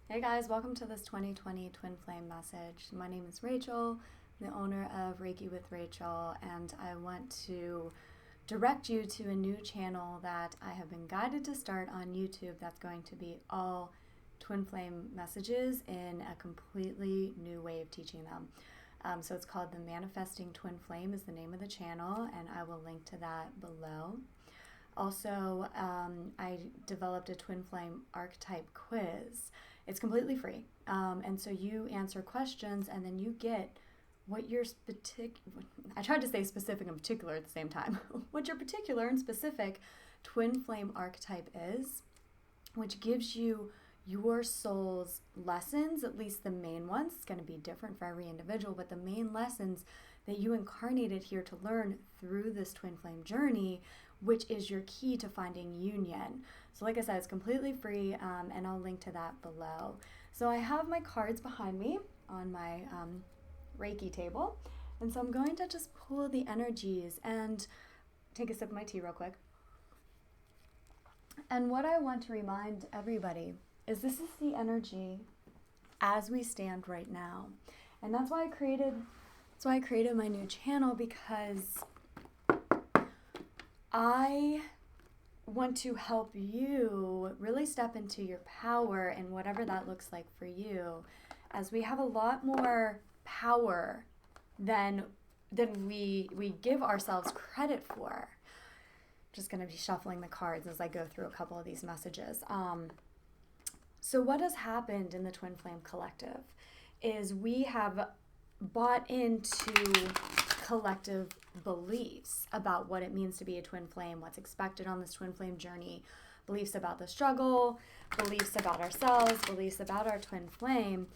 Hey guys, welcome to this 2020 Twin Flame message. My name is Rachel, the owner of Reiki with Rachel, and I want to direct you to a new channel that I have been guided to start on YouTube that's going to be all Twin Flame messages in a completely new way of teaching them. So it's called The Manifesting Twin Flame is the name of the channel, and I will link to that below. Also, I developed a Twin Flame archetype quiz. It's completely free. And so you answer questions and then you get what your I tried to say specific and particular at the same time, what your particular and specific Twin Flame archetype is, which gives you your soul's lessons, at least the main ones. It's going to be different for every individual, but the main lessons that you incarnated here to learn through this Twin Flame journey, which is your key to finding union. So like I said, it's completely free, and I'll link to that below. So I have my cards behind me on my Reiki table, and so I'm going to just pull the energies and take a sip of my tea real quick. And what I want to remind everybody is this is the energy as we stand right now. And that's why I created my new channel, because I want to help you really step into your power, and whatever that looks like for you, as we have a lot more power than we give ourselves credit for. Just going to be shuffling the cards as I go through a couple of these messages. So what has happened in the Twin Flame Collective is we have bought into collective beliefs about what it means to be a twin flame, what's expected on this twin flame journey, beliefs about the struggle, beliefs about ourselves, beliefs about our twin flame.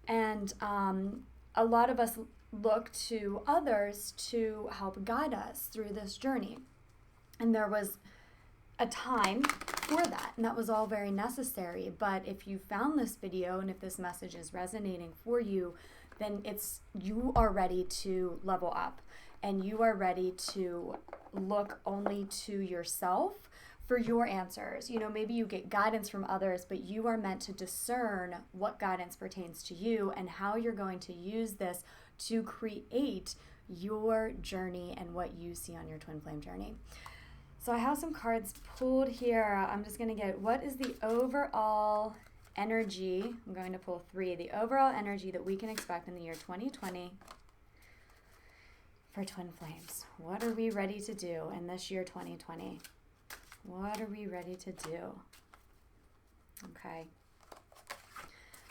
And a lot of us look to others to help guide us through this journey. And there was a time for that, and that was all very necessary. But if you found this video and if this message is resonating for you, then you are ready to level up, and you are ready to look only to yourself for your answers. You know, maybe you get guidance from others, but you are meant to discern what guidance pertains to you and how you're going to use this to create your journey and what you see on your twin flame journey. So I have some cards pulled here. I'm just going to get, what is the overall energy? I'm going to pull 3. The overall energy that we can expect in the year 2020 for twin flames. What are we ready to do in this year 2020? What are we ready to do? Okay.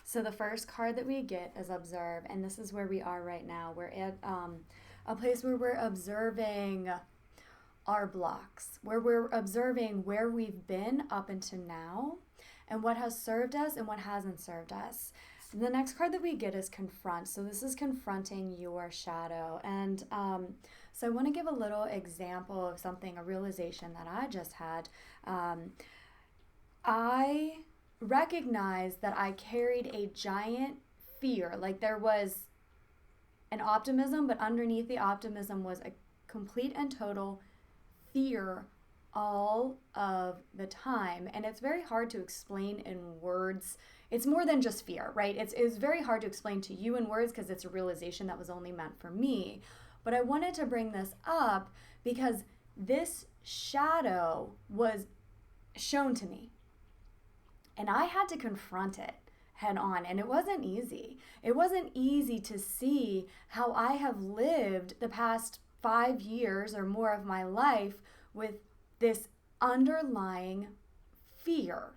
So the first card that we get is observe, and this is where we are right now. We're at a place where we're observing our blocks, where we're observing where we've been up until now and what has served us and what hasn't served us. And the next card that we get is confront. So this is confronting your shadow. And so I want to give a little example of something, a realization that I just had. I recognized that I carried a giant fear. Like there was an optimism, but underneath the optimism was a complete and total fear all of the time. And it's very hard to explain in words. It's more than just fear, right? It's very hard to explain to you in words because it's a realization that was only meant for me. But I wanted to bring this up because this shadow was shown to me, and I had to confront it head on. And it wasn't easy. It wasn't easy to see how I have lived the past 5 years or more of my life with this underlying fear.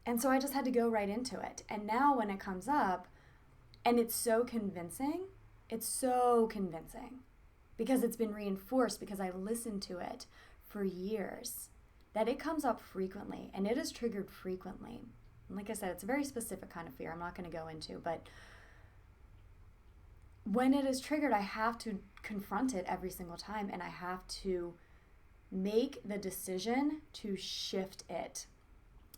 And so I just had to go right into it. And now when it comes up, and it's so convincing because it's been reinforced, because I listened to it for years, that it comes up frequently, and it is triggered frequently. And like I said, it's a very specific kind of fear I'm not going to go into, but when it is triggered, I have to confront it every single time, and I have to make the decision to shift it.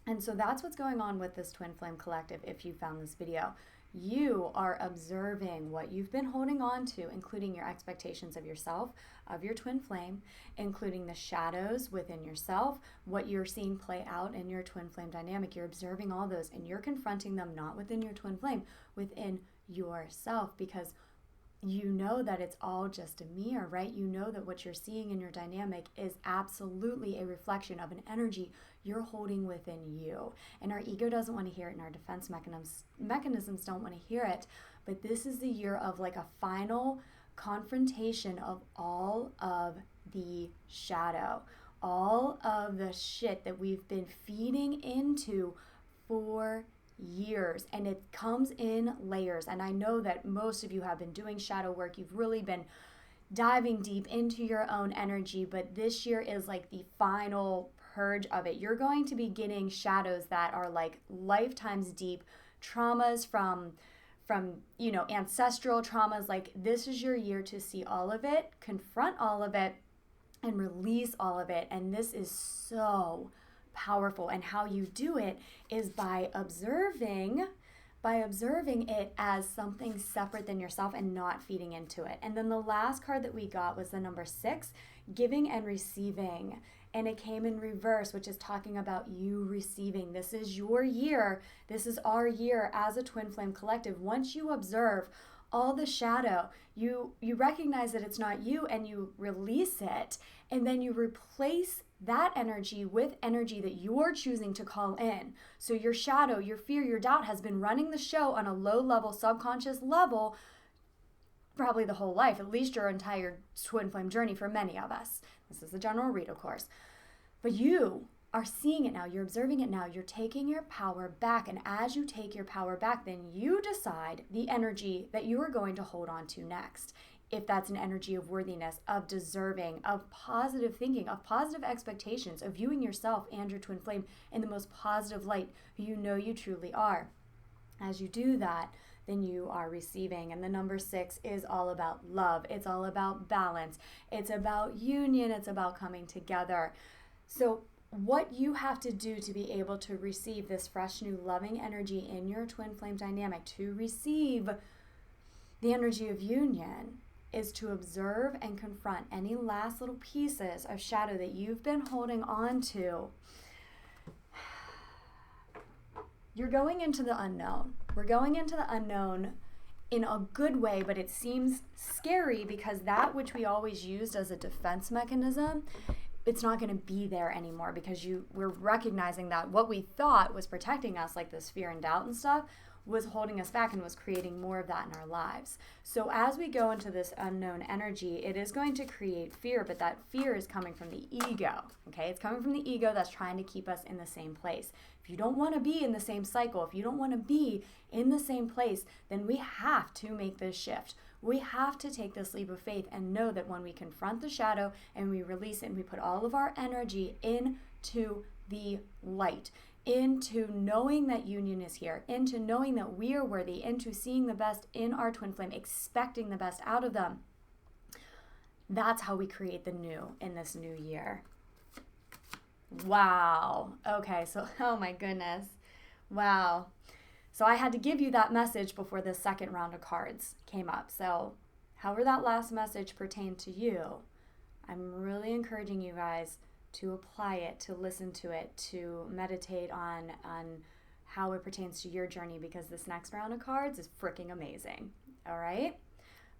And so that's what's going on with this Twin Flame Collective. If you found this video, you are observing what you've been holding on to, including your expectations of yourself, of your twin flame, including the shadows within yourself, what you're seeing play out in your twin flame dynamic. You're observing all those and you're confronting them not within your twin flame, within yourself, because you know that it's all just a mirror, right? You know that what you're seeing in your dynamic is absolutely a reflection of an energy you're holding within you. And our ego doesn't want to hear it, and our defense mechanisms don't want to hear it. But this is the year of like a final confrontation of all of the shadow, all of the shit that we've been feeding into for years, and it comes in layers. And I know that most of you have been doing shadow work. You've really been diving deep into your own energy, but this year is like the final purge of it. You're going to be getting shadows that are like lifetimes deep traumas from ancestral traumas. Like, this is your year to see all of it, confront all of it, and release all of it. And this is so powerful. And how you do it is by observing it as something separate than yourself and not feeding into it. And then the last card that we got was the number 6, giving and receiving. And it came in reverse, which is talking about you receiving. This is your year. This is our year as a twin flame collective. Once you observe all the shadow, you recognize that it's not you, and you release it, and then you replace that energy with energy that you're choosing to call in. So your shadow, your fear, your doubt has been running the show on a low level, subconscious level, probably the whole life, at least your entire twin flame journey for many of us. This is a general read, of course. But you are seeing it now. You're observing it now. You're taking your power back. And as you take your power back, then you decide the energy that you are going to hold on to next. If that's an energy of worthiness, of deserving, of positive thinking, of positive expectations, of viewing yourself and your twin flame in the most positive light you know you truly are. As you do that, then you are receiving. And the number 6 is all about love. It's all about balance. It's about union. It's about coming together. So what you have to do to be able to receive this fresh, new, loving energy in your twin flame dynamic, to receive the energy of union, is to observe and confront any last little pieces of shadow that you've been holding on to. You're going into the unknown. We're going into the unknown in a good way, but it seems scary because that which we always used as a defense mechanism, it's not going to be there anymore, because we're recognizing that what we thought was protecting us, like this fear and doubt and stuff, was holding us back and was creating more of that in our lives. So as we go into this unknown energy, it is going to create fear, but that fear is coming from the ego, okay? It's coming from the ego that's trying to keep us in the same place. If you don't want to be in the same cycle, if you don't want to be in the same place, then we have to make this shift. We have to take this leap of faith and know that when we confront the shadow and we release it and we put all of our energy into the light, into knowing that union is here, into knowing that we are worthy, into seeing the best in our twin flame, expecting the best out of them. That's how we create the new in this new year. Wow. Okay, so, oh my goodness. Wow. So I had to give you that message before the second round of cards came up. So however that last message pertained to you, I'm really encouraging you guys to apply it, to listen to it, to meditate on how it pertains to your journey, because this next round of cards is freaking amazing. All right?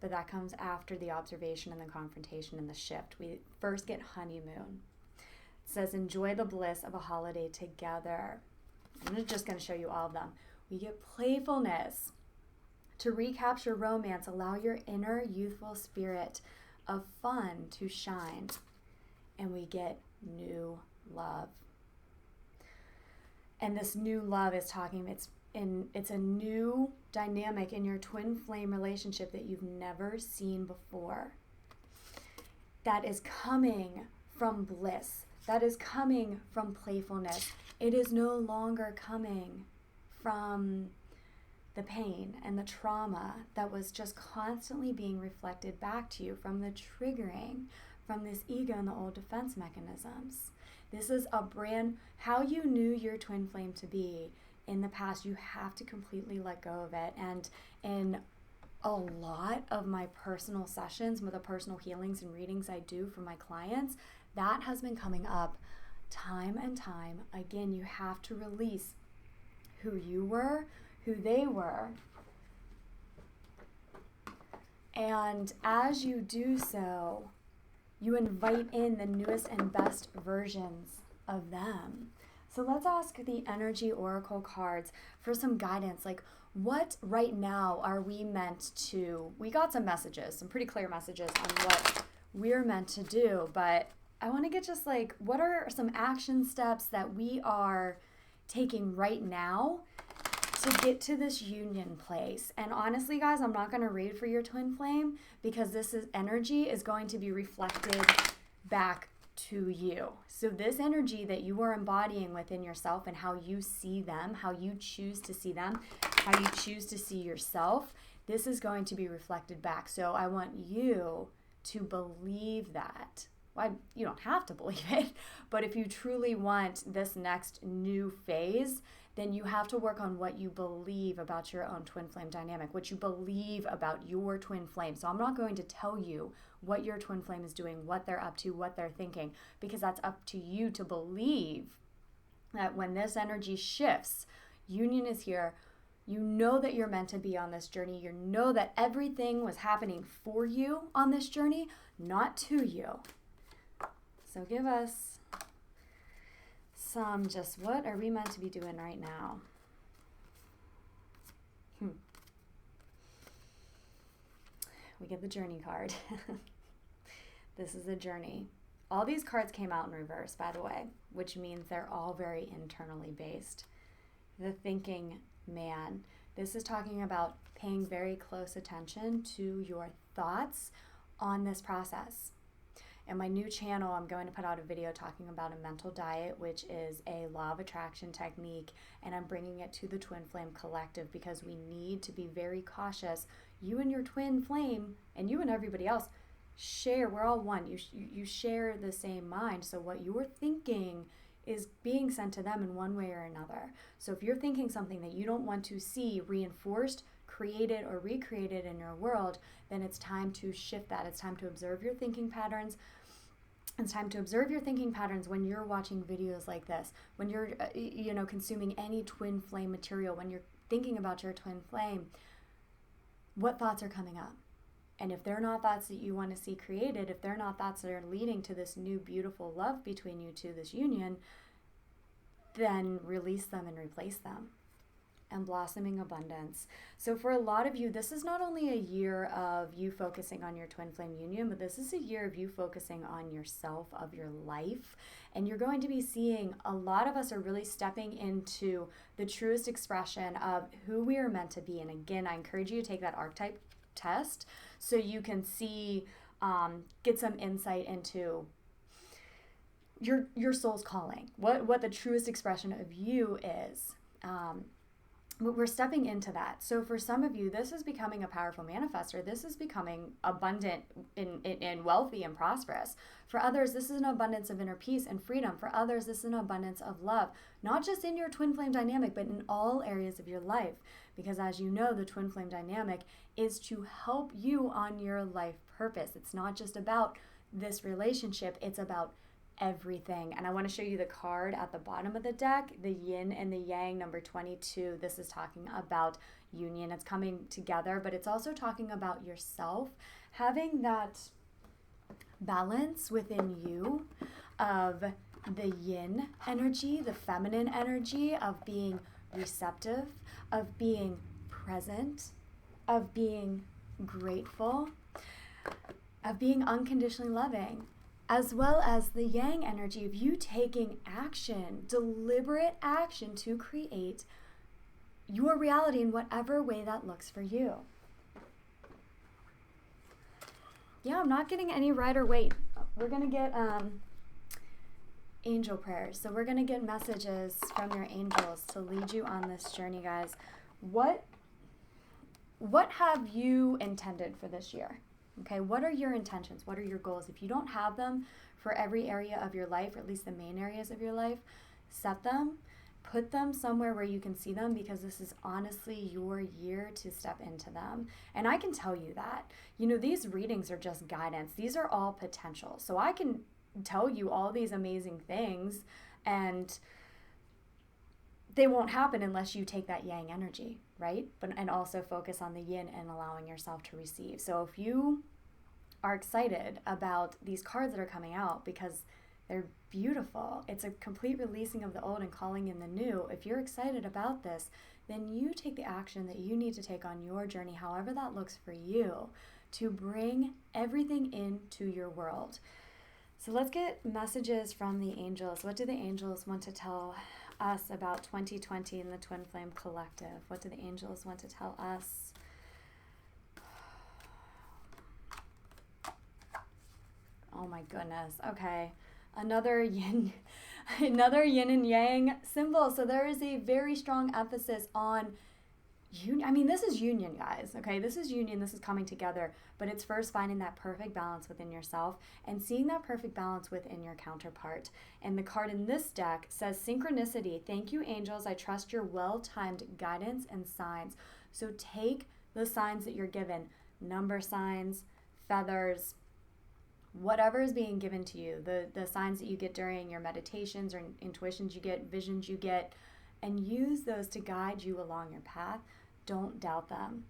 But that comes after the observation and the confrontation and the shift. We first get honeymoon. It says, enjoy the bliss of a holiday together. I'm just going to show you all of them. We get playfulness. To recapture romance, allow your inner youthful spirit of fun to shine. And we get new love. And this new love is it's a new dynamic in your twin flame relationship that you've never seen before. That is coming from bliss. That is coming from playfulness. It is no longer coming from the pain and the trauma that was just constantly being reflected back to you from the triggering, from this ego and the old defense mechanisms. This is how you knew your twin flame to be in the past, you have to completely let go of it. And in a lot of my personal sessions, with the personal healings and readings I do for my clients, that has been coming up time and time again. You have to release who you were, who they were. And as you do so, you invite in the newest and best versions of them. So let's ask the energy oracle cards for some guidance. Like, what right now are we meant to, we got some messages, some pretty clear messages on what we're meant to do, but I want to get just like, what are some action steps that we are taking right now to get to this union place? And honestly, guys, I'm not going to read for your twin flame, because this is energy is going to be reflected back to you. So this energy that you are embodying within yourself and how you see them, how you choose to see them, how you choose to see yourself, this is going to be reflected back. So I want you to believe that. Well, you don't have to believe it, but if you truly want this next new phase, then you have to work on what you believe about your own twin flame dynamic, what you believe about your twin flame. So I'm not going to tell you what your twin flame is doing, what they're up to, what they're thinking, because that's up to you to believe that when this energy shifts, union is here. You know that you're meant to be on this journey. You know that everything was happening for you on this journey, not to you. So give us some, just what are we meant to be doing right now? We get the journey card. This is a journey. All these cards came out in reverse, by the way, which means they're all very internally based. The thinking man. This is talking about paying very close attention to your thoughts on this process. In my new channel, I'm going to put out a video talking about a mental diet, which is a law of attraction technique, and I'm bringing it to the Twin Flame Collective because we need to be very cautious. You and your twin flame, and you and everybody else, share. We're all one. You share the same mind. So what you're thinking is being sent to them in one way or another. So if you're thinking something that you don't want to see reinforced, created, or recreated in your world, then it's time to shift that. It's time to observe your thinking patterns. It's time to observe your thinking patterns when you're watching videos like this, when you're consuming any twin flame material, when you're thinking about your twin flame. What thoughts are coming up? And if they're not thoughts that you want to see created, if they're not thoughts that are leading to this new beautiful love between you two, this union, then release them and replace them. And blossoming abundance. So for a lot of you, this is not only a year of you focusing on your twin flame union, but this is a year of you focusing on yourself, of your life. And you're going to be seeing a lot of us are really stepping into the truest expression of who we are meant to be. And again, I encourage you to take that archetype test so you can see, get some insight into your soul's calling, what the truest expression of you is. We're stepping into that. So for some of you, this is becoming a powerful manifestor. This is becoming abundant and wealthy and prosperous. For others, this is an abundance of inner peace and freedom. For others, this is an abundance of love, not just in your twin flame dynamic, but in all areas of your life. Because as you know, the twin flame dynamic is to help you on your life purpose. It's not just about this relationship. It's about everything. And I want to show you the card at the bottom of the deck, the yin and the yang, number 22. This is talking about union. It's coming together, but it's also talking about yourself having that balance within you of the yin energy, the feminine energy of being receptive, of being present, of being grateful, of being unconditionally loving, as well as the yang energy of you taking action, deliberate action to create your reality in whatever way that looks for you. Yeah, I'm not getting any right or wait. We're going to get angel prayers. So we're going to get messages from your angels to lead you on this journey, guys. What have you intended for this year? Okay, what are your intentions? What are your goals? If you don't have them for every area of your life, or at least the main areas of your life, set them, put them somewhere where you can see them, because this is honestly your year to step into them. And I can tell you that, these readings are just guidance. These are all potential. So I can tell you all these amazing things, and they won't happen unless you take that yang energy, right? And also focus on the yin and allowing yourself to receive. So if you are excited about these cards that are coming out, because they're beautiful, it's a complete releasing of the old and calling in the new. If you're excited about this, then you take the action that you need to take on your journey, however that looks for you, to bring everything into your world. So let's get messages from the angels. What do the angels want to tell us about 2020 in the Twin Flame Collective? What do the angels want to tell us? Oh my goodness. Okay. Another yin and yang symbol. So there is a very strong emphasis on this is union, guys. Okay, this is union. This is coming together. But it's first finding that perfect balance within yourself and seeing that perfect balance within your counterpart. And the card in this deck says synchronicity. Thank you, angels. I trust your well-timed guidance and signs. So take the signs that you're given, number signs, feathers, whatever is being given to you, the signs that you get during your meditations or intuitions you get, visions you get, and use those to guide you along your path. Don't doubt them.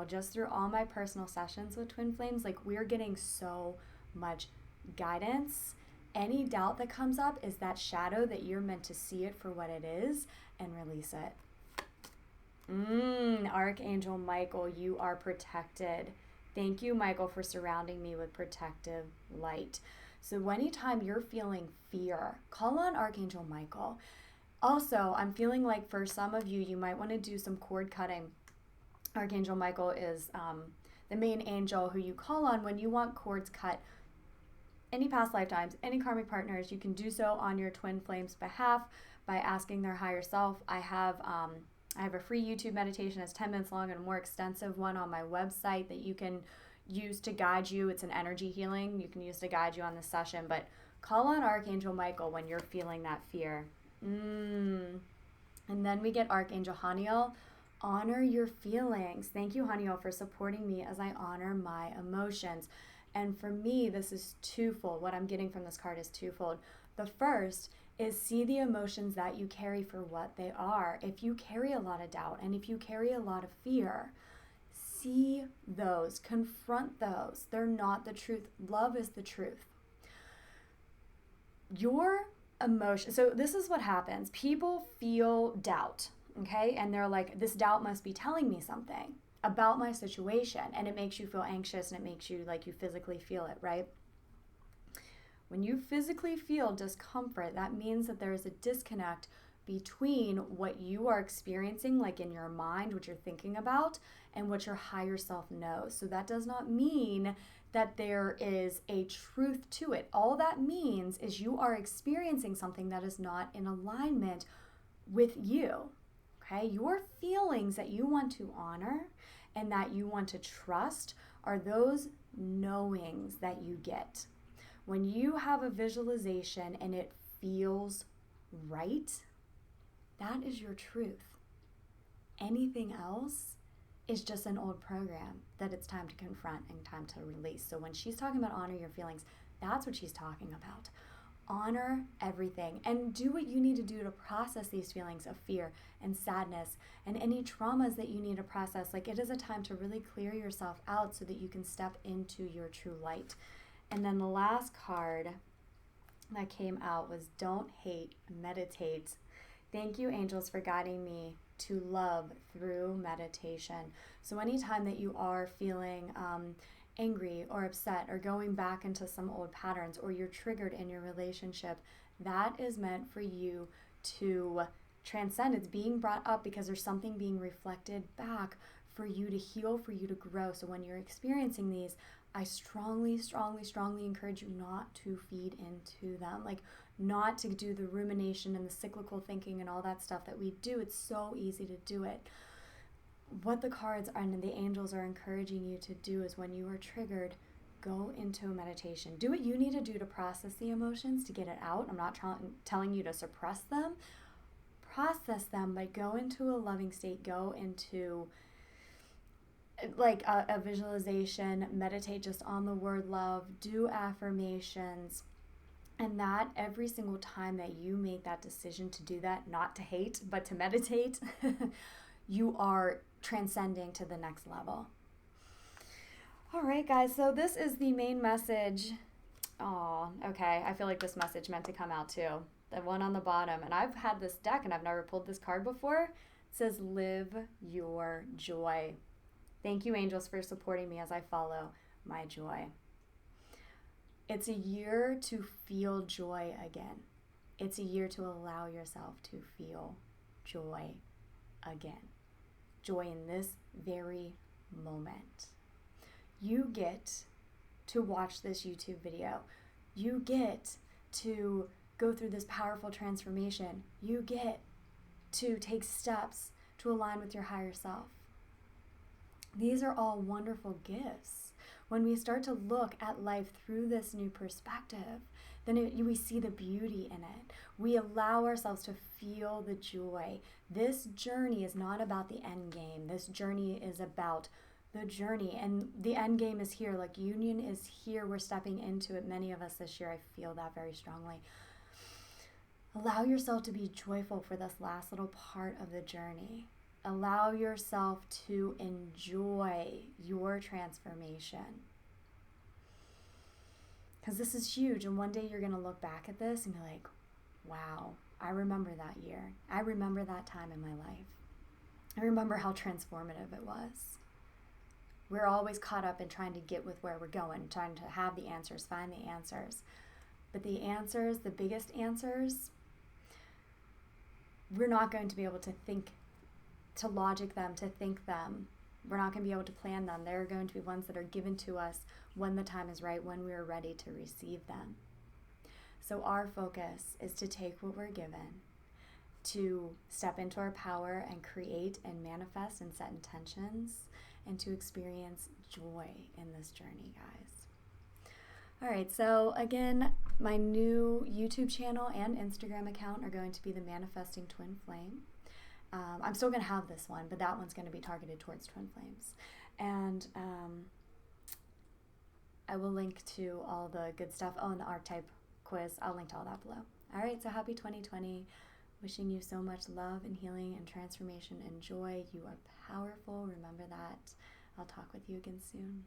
Just through all my personal sessions with Twin Flames, we're getting so much guidance. Any doubt that comes up is that shadow that you're meant to see it for what it is and release it. Archangel Michael, you are protected. Thank you, Michael, for surrounding me with protective light. So anytime you're feeling fear, call on Archangel Michael. Also, I'm feeling like for some of you, you might want to do some cord cutting. Archangel Michael is the main angel who you call on when you want cords cut. Any past lifetimes, any karmic partners, you can do so on your Twin Flames' behalf by asking their higher self. I have a free YouTube meditation that's 10 minutes long and a more extensive one on my website that you can use to guide you. It's an energy healing you can use to guide you on this session. But call on Archangel Michael when you're feeling that fear. And then we get Archangel Haniel. Honor your feelings. Thank you, Haniel, for supporting me as I honor my emotions. And for me, this is twofold. What I'm getting from this card is twofold. The first is see the emotions that you carry for what they are. If you carry a lot of doubt and if you carry a lot of fear, see those, confront those. They're not the truth. Love is the truth. Your emotion. So this is what happens. People feel doubt, okay? And they're like, this doubt must be telling me something about my situation. And it makes you feel anxious and it makes you like you physically feel it, right? When you physically feel discomfort, that means that there is a disconnect between what you are experiencing, like in your mind, what you're thinking about, and what your higher self knows. So that does not mean that there is a truth to it. All that means is you are experiencing something that is not in alignment with you, okay? Your feelings that you want to honor and that you want to trust are those knowings that you get. When you have a visualization and it feels right, that is your truth. Anything else is just an old program that it's time to confront and time to release. So when she's talking about honor your feelings, that's what she's talking about. Honor everything and do what you need to do to process these feelings of fear and sadness and any traumas that you need to process. Like, it is a time to really clear yourself out so that you can step into your true light. And then the last card that came out was Don't Hate, Meditate. Thank you, angels, for guiding me to love through meditation. So anytime that you are feeling angry or upset or going back into some old patterns, or you're triggered in your relationship, that is meant for you to transcend. It's being brought up because there's something being reflected back for you to heal, for you to grow. So when you're experiencing these, I strongly, strongly, strongly encourage you not to feed into them. Like, not to do the rumination and the cyclical thinking and all that stuff that we do. It's so easy to do it. What the cards and the angels are encouraging you to do is when you are triggered, go into a meditation. Do what you need to do to process the emotions, to get it out. I'm not telling you to suppress them. Process process them, but go into a loving state, go into like a visualization, meditate just on the word love, do affirmations. And that every single time that you make that decision to do that, not to hate, but to meditate, you are transcending to the next level. All right, guys, so this is the main message. Oh, okay. I feel like this message meant to come out too. The one on the bottom. And I've had this deck and I've never pulled this card before. It says, live your joy. Thank you, angels, for supporting me as I follow my joy. It's a year to feel joy again. It's a year to allow yourself to feel joy again. Joy in this very moment. You get to watch this YouTube video. You get to go through this powerful transformation. You get to take steps to align with your higher self. These are all wonderful gifts. When we start to look at life through this new perspective, then we see the beauty in it. We allow ourselves to feel the joy. This journey is not about the end game. This journey is about the journey, and the end game is here. Like, union is here. We're stepping into it. Many of us this year, I feel that very strongly. Allow yourself to be joyful for this last little part of the journey. Allow yourself to enjoy your transformation. Because this is huge, and one day you're going to look back at this and be like, wow, I remember that year. I remember that time in my life. I remember how transformative it was. We're always caught up in trying to get with where we're going, trying to have the answers, find the answers. But the answers, the biggest answers, we're not going to be able to think, to logic them, to think them. We're not going to be able to plan them. They're going to be ones that are given to us when the time is right, when we are ready to receive them. So our focus is to take what we're given, to step into our power and create and manifest and set intentions, and to experience joy in this journey, guys. All right, so again, my new YouTube channel and Instagram account are going to be the Manifesting Twin Flame. I'm still going to have this one, but that one's going to be targeted towards twin flames. And I will link to all the good stuff. Oh, and the archetype quiz. I'll link to all that below. All right, so happy 2020. Wishing you so much love and healing and transformation and joy. You are powerful. Remember that. I'll talk with you again soon.